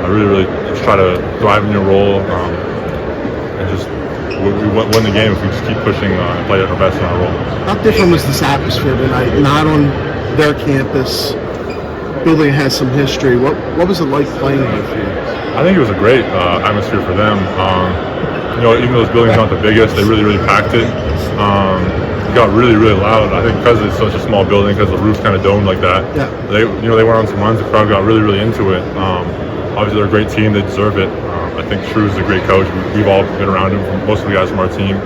really just try to thrive in your role, and just we win the game if we just keep pushing and play at our best in our role. How different was this atmosphere tonight? Not on their campus. Building has some history. What was it like playing there for you? I think it was a great atmosphere for them. Even though those buildings aren't the biggest, they really packed it. It got really loud. I think because it's such a small building, because the roof's kind of domed like that. Yeah. They went on some runs. The crowd got really into it. Obviously, they're a great team. They deserve it. I think Shrew's a great coach. We've all been around him. Most of the guys from our team.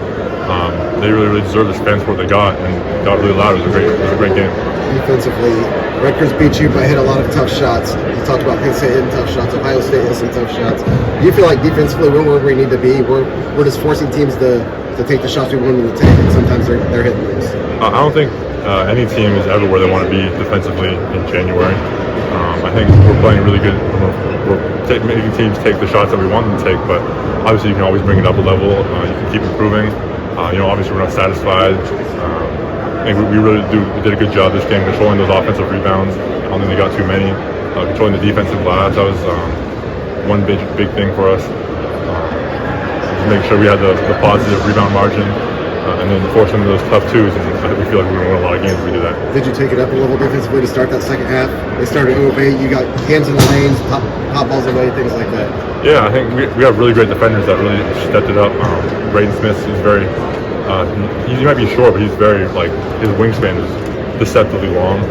They really deserve the fan support they got, and it got really loud. It was a great game. Defensively, Rutgers beat you but hit a lot of tough shots. You talked about Penn State hitting tough shots. Ohio State hit some tough shots. Do you feel like defensively we're where we need to be? We're just forcing teams to take the shots we want them to take, and sometimes they're hitting those. I don't think any team is ever where they want to be defensively in January. I think we're playing really good. We're making teams take the shots that we want them to take, but obviously you can always bring it up a level. You can keep improving. Obviously we're not satisfied. I think we did a good job this game controlling those offensive rebounds. I don't think they got too many. Controlling the defensive glass, that was one big thing for us. Just make sure we had the positive rebound margin, and then force them to those tough twos. And we feel like we're going to win a lot of games if we do that. Did you take it up a level defensively to start that second half? They started to obey. You got hands in the lanes, pop balls away, things like that. Yeah, I think we have really great defenders that really stepped it up. Braden Smith is very. He might be short, but he's very his wingspan is deceptively long.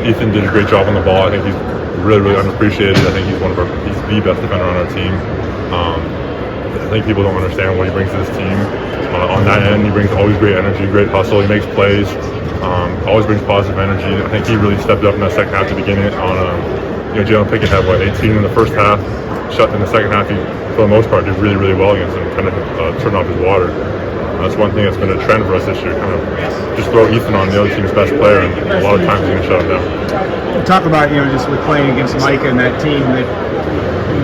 Ethan did a great job on the ball. I think he's really unappreciated. I think he's the best defender on our team. I think people don't understand what he brings to this team. On that end, he brings always great energy, great hustle. He makes plays. Always brings positive energy. I think he really stepped up in that second half to begin it. Jalen Pickett had 18 in the first half. Shut in the second half. He, for the most part, did really well against him. Kind of turned off his water. That's one thing that's been a trend for us this year. Kind of just throw Ethan on the other team's best player, and a lot of times he's going to shut him down. Talk about just with playing against Micah and that team that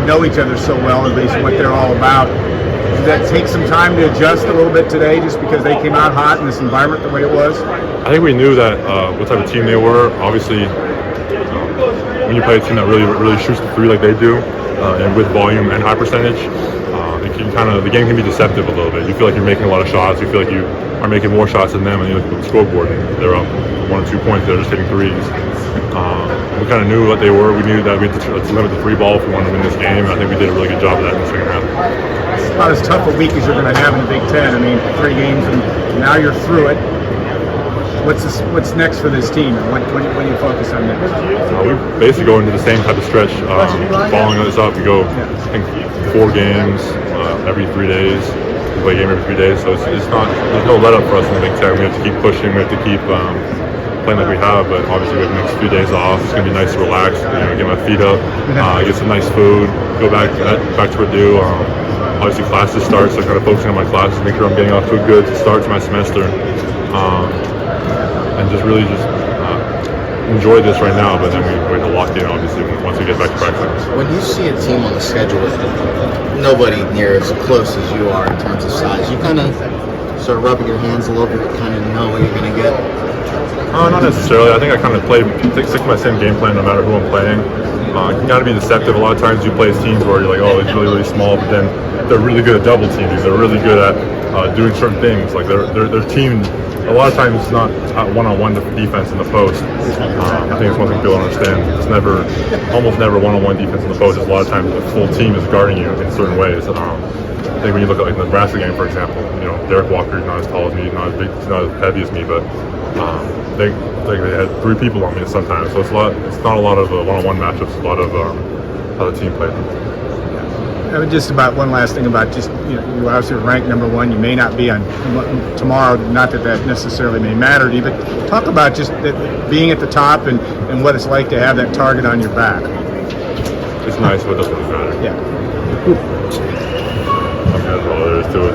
know each other so well, at least what they're all about. Did that take some time to adjust a little bit today, just because they came out hot in this environment the way it was? I think we knew that what type of team they were. Obviously, when you play a team that really shoots the three like they do, and with volume and high percentage. The game can be deceptive a little bit. You feel like you're making a lot of shots. You feel like you are making more shots than them, and you look at the scoreboard and they're up 1 or 2 points. They're just hitting threes. We kind of knew what they were. We knew that we had to limit the free ball if we wanted to win this game, and I think we did a really good job of that in the second half. It's not as tough a week as you're going to have in the Big Ten. I mean, 3 games, and now you're through it. What's next for this team, and what do you focus on next? We basically go into the same type of stretch. Following this up, we go, I think, 4 games every 3 days. We play a game every 3 days, so there's no let up for us in the Big Ten. We have to keep pushing. We have to keep playing like we have, but obviously we have the next few days off. It's going to be nice to relax, get my feet up, get some nice food, go back to Purdue. Obviously classes start, so kind of focusing on my classes, make sure I'm getting off to a good start to my semester. And just enjoy this right now, but then we have to lock in, obviously, once we get back to practice. When you see a team on the schedule with nobody near as close as you are in terms of size, you kind of start rubbing your hands a little bit, kind of know what you're going to get? Not necessarily. I think I kind of stick to my same game plan no matter who I'm playing. You got to be deceptive. A lot of times you play teams where you're like, oh, it's really small, but then they're really good at double teaming. They're really good at doing certain things. Like their team, a lot of times it's not one-on-one defense in the post. I think it's one thing people don't understand. It's almost never one-on-one defense in the post. It's a lot of times the full team is guarding you in certain ways. I think when you look at the Nebraska game, for example, Derek Walker is not as tall as me, not as big, he's not as heavy as me, but they had 3 people on me sometimes. So it's not a lot of one-on-one matchups. A lot of how the team played. Just about one last thing about you obviously ranked number 1. You may not be on tomorrow. Not that necessarily may matter to you, but talk about just being at the top and what it's like to have that target on your back. It's nice, but it doesn't really matter. Yeah. I mean, that's all there is to it.